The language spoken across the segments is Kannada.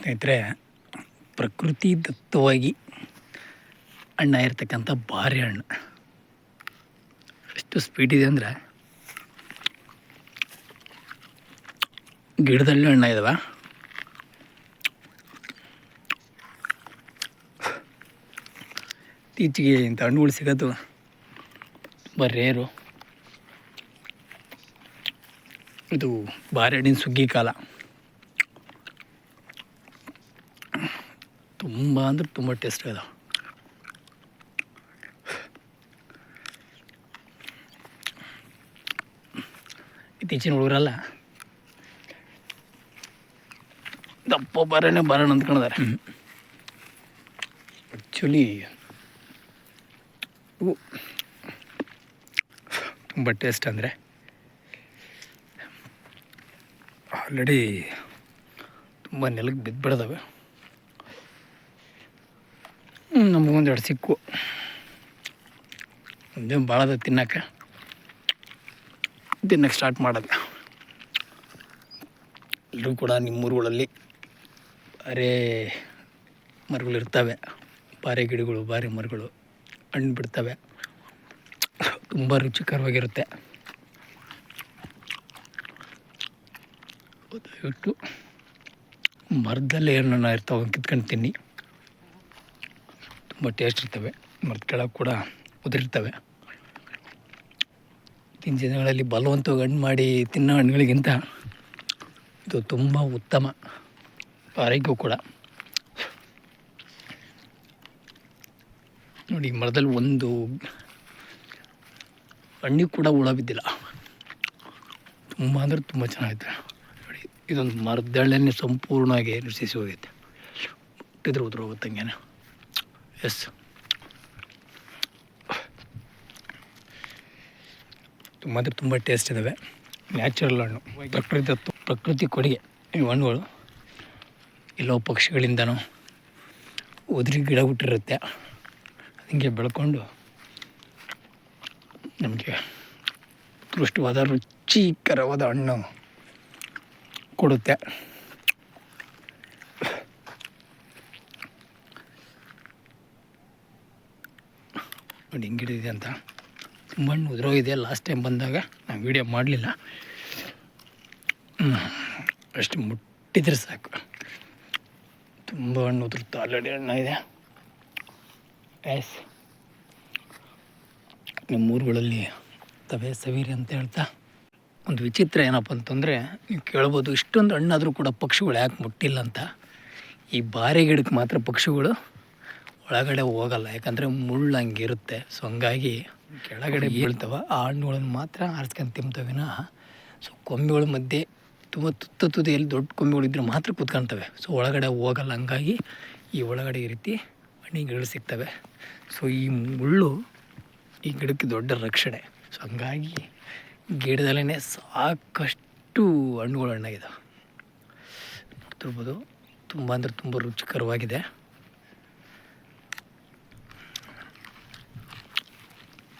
ಸ್ನೇಹಿತರೆ, ಪ್ರಕೃತಿ ದತ್ತವಾಗಿ ಹಣ್ಣಾಗಿರ್ತಕ್ಕಂಥ ಬಾರೆಹಣ್ಣು ಎಷ್ಟು ಸ್ವೀಟ್ ಇದೆ ಅಂದರೆ, ಗಿಡದಲ್ಲಿ ಹಣ್ಣಾಗಿದಾವೆ. ಇತ್ತೀಚೆಗೆ ಇಂಥ ಹಣ್ಣುಗಳು ಸಿಗೋದು ತುಂಬ ರೇರು. ಇದು ಬಾರೆಹಣ್ಣಿನ ಸುಗ್ಗಿ ಕಾಲ. ತುಂಬ ಅಂದರೆ ತುಂಬ ಟೇಸ್ಟ್ ಇದೆ. ಇತ್ತೀಚಿನ ಹುಡುಗರಲ್ಲ ದಪ್ಪ ಬಾರೆಹಣ್ಣು ಅಂದ್ಕೊಂಡಿದ್ದಾರೆ. ಆ್ಯಕ್ಚುಲಿ ಇವು ತುಂಬ ಟೇಸ್ಟ್ ಅಂದರೆ ಆಲ್ರೆಡಿ ತುಂಬ ನೆಲಕ್ಕೆ ಬಿದ್ದುಬಿಡ್ದವೆ. ನಮಗೊಂದೆರಡು ಸಿಕ್ಕು, ಒಂದೇನು ಭಾಳದ ತಿನ್ನಕ್ಕೆ ಸ್ಟಾರ್ಟ್ ಮಾಡೋದು. ಎಲ್ಲರೂ ಕೂಡ ನಿಮ್ಮೂರುಗಳಲ್ಲಿ ಬಾರೆ ಮರಗಳಿರ್ತವೆ, ಬಾರೆ ಗಿಡಗಳು, ಬಾರೆ ಮರಗಳು ಹಣ್ಣು ಬಿಡ್ತವೆ. ತುಂಬ ರುಚಿಕರವಾಗಿರುತ್ತೆ. ದಯವಿಟ್ಟು ಮರದಲ್ಲೇ ಏನೇನು ಇರ್ತಾವೆ ಕಿತ್ಕೊಂಡು ತಿನ್ನಿ. ತುಂಬ ಟೇಸ್ಟ್ ಇರ್ತವೆ. ಮರದ ಕೆಳಗೆ ಕೂಡ ಉದುರಿರ್ತವೆ. ಇತ್ತಿನ ದಿನಗಳಲ್ಲಿ ಬಲವಂತವಾಗಿ ಹಣ್ಣು ಮಾಡಿ ತಿನ್ನೋ ಹಣ್ಣುಗಳಿಗಿಂತ ಇದು ತುಂಬ ಉತ್ತಮ ಆರೋಗ್ಯವು ಕೂಡ. ನೋಡಿ, ಮರದಲ್ಲಿ ಒಂದು ಹಣ್ಣಿಗೆ ಕೂಡ ಹುಳ ಬಿದ್ದಿಲ್ಲ. ತುಂಬ ಅಂದರೆ ತುಂಬ ಚೆನ್ನಾಗೈತೆ. ನೋಡಿ, ಇದೊಂದು ಮರದಳ್ಳೆನೇ ಸಂಪೂರ್ಣವಾಗಿ ರುಚಿಸಿ ಹೋಗೈತೆ. ಮುಟ್ಟಿದ್ರೆ ಉದುರು ಹೋಗುತ್ತಂಗೆ. ಎಸ್, ತುಂಬ ಅಂದರೆ ತುಂಬ ಟೇಸ್ಟ್ ಇದ್ದಾವೆ. ನ್ಯಾಚುರಲ್ ಹಣ್ಣು, ಪ್ರಕೃತಿ ಕೊಡುಗೆ ಈ ಹಣ್ಣುಗಳು. ಎಲ್ಲೋ ಪಕ್ಷಿಗಳಿಂದನೋ ಉದುರಿ ಗಿಡ ಹುಟ್ಟಿರುತ್ತೆ, ಹಿಂಗೆ ಬೆಳ್ಕೊಂಡು ನಮಗೆ ಉತ್ಕೃಷ್ಟವಾದ ರುಚಿಕರವಾದ ಹಣ್ಣು ಕೊಡುತ್ತೆ. ನೋಡಿ ಹಿಂಗಿಡಿದೆ ಅಂತ. ತುಂಬ ಹಣ್ಣು ಉದುರೋಗಿದೆ. ಲಾಸ್ಟ್ ಟೈಮ್ ಬಂದಾಗ ನಾನು ವೀಡಿಯೋ ಮಾಡಲಿಲ್ಲ. ಅಷ್ಟು ಮುಟ್ಟಿದ್ರೆ ಸಾಕು, ತುಂಬ ಹಣ್ಣು ಉದುರುತ್ತೆ. ಆಲ್ರೆಡಿ ಹಣ್ಣಾಗಿದೆ. ಎಸ್, ನಿಮ್ಮ ಊರುಗಳಲ್ಲಿ ತವೆ ಸವೀರಿ ಅಂತ ಹೇಳ್ತಾ ಒಂದು ವಿಚಿತ್ರ ಏನಪ್ಪ ಅಂತಂದರೆ, ನೀವು ಕೇಳ್ಬೋದು ಇಷ್ಟೊಂದು ಹಣ್ಣಾದರೂ ಕೂಡ ಪಕ್ಷಿಗಳು ಯಾಕೆ ಮುಟ್ಟಿಲ್ಲ ಅಂತ. ಈ ಬಾರೆ ಗಿಡಕ್ಕೆ ಮಾತ್ರ ಪಕ್ಷಿಗಳು ಒಳಗಡೆ ಹೋಗಲ್ಲ, ಯಾಕಂದರೆ ಮುಳ್ಳು ಹಂಗಿರುತ್ತೆ. ಸೊ ಹಂಗಾಗಿ ಕೆಳಗಡೆ ಬೀಳ್ತವೆ. ಆ ಹಣ್ಣುಗಳನ್ನು ಮಾತ್ರ ಆರಿಸ್ಕೊಂಡು ತಿಂತವಿನ. ಸೊ ಕೊಂಬೆಗಳ ಮಧ್ಯೆ ತುಂಬ ತುದಿಯಲ್ಲಿ ದೊಡ್ಡ ಕೊಂಬೆಗಳಿದ್ರೆ ಮಾತ್ರ ಕೂತ್ಕೊಳ್ತವೆ. ಸೊ ಒಳಗಡೆ ಹೋಗಲ್ಲ. ಹಂಗಾಗಿ ಈ ಒಳಗಡೆ ಈ ರೀತಿ ಹಣ್ಣಿನ ಗಿಡಗಳು ಸಿಗ್ತವೆ. ಸೊ ಈ ಮುಳ್ಳು ಈ ಗಿಡಕ್ಕೆ ದೊಡ್ಡ ರಕ್ಷಣೆ. ಸೊ ಹಂಗಾಗಿ ಗಿಡದಲ್ಲೇ ಸಾಕಷ್ಟು ಹಣ್ಣುಗಳು ಹಣ್ಣಾಗಿದ್ದಾವೆ. ನೋಡ್ತಿರ್ಬೋದು, ತುಂಬ ಅಂದರೆ ತುಂಬ ರುಚಿಕರವಾಗಿದೆ.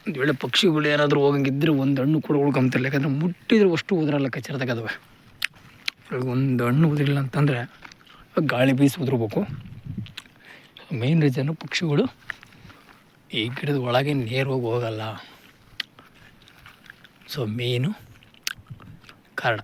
ಒಂದು ವೇಳೆ ಪಕ್ಷಿಗಳು ಏನಾದರೂ ಹೋಗಂಗಿದ್ರೆ ಒಂದು ಹಣ್ಣು ಕೂಡ ಉಳ್ಕೊಂತಿರಲ್ಲ. ಯಾಕಂದರೆ ಮುಟ್ಟಿದ್ರೆ ಅಷ್ಟು ಉದುರಲ್ಲ, ಕಚ್ಚರದಾಗದವೆ. ಒಂದು ಹಣ್ಣು ಉದುರಿಲ್ಲ ಅಂತಂದರೆ ಗಾಳಿ ಬೀಸಿ ಉದುರ್ಬೇಕು. ಮೇನ್ ರೀಸನ್ನು ಪಕ್ಷಿಗಳು ಈ ಗಿಡದ ಒಳಗೆ ನೇರವಾಗಿ ಹೋಗಲ್ಲ. ಸೊ ಮೇನು ಕಾರಣ.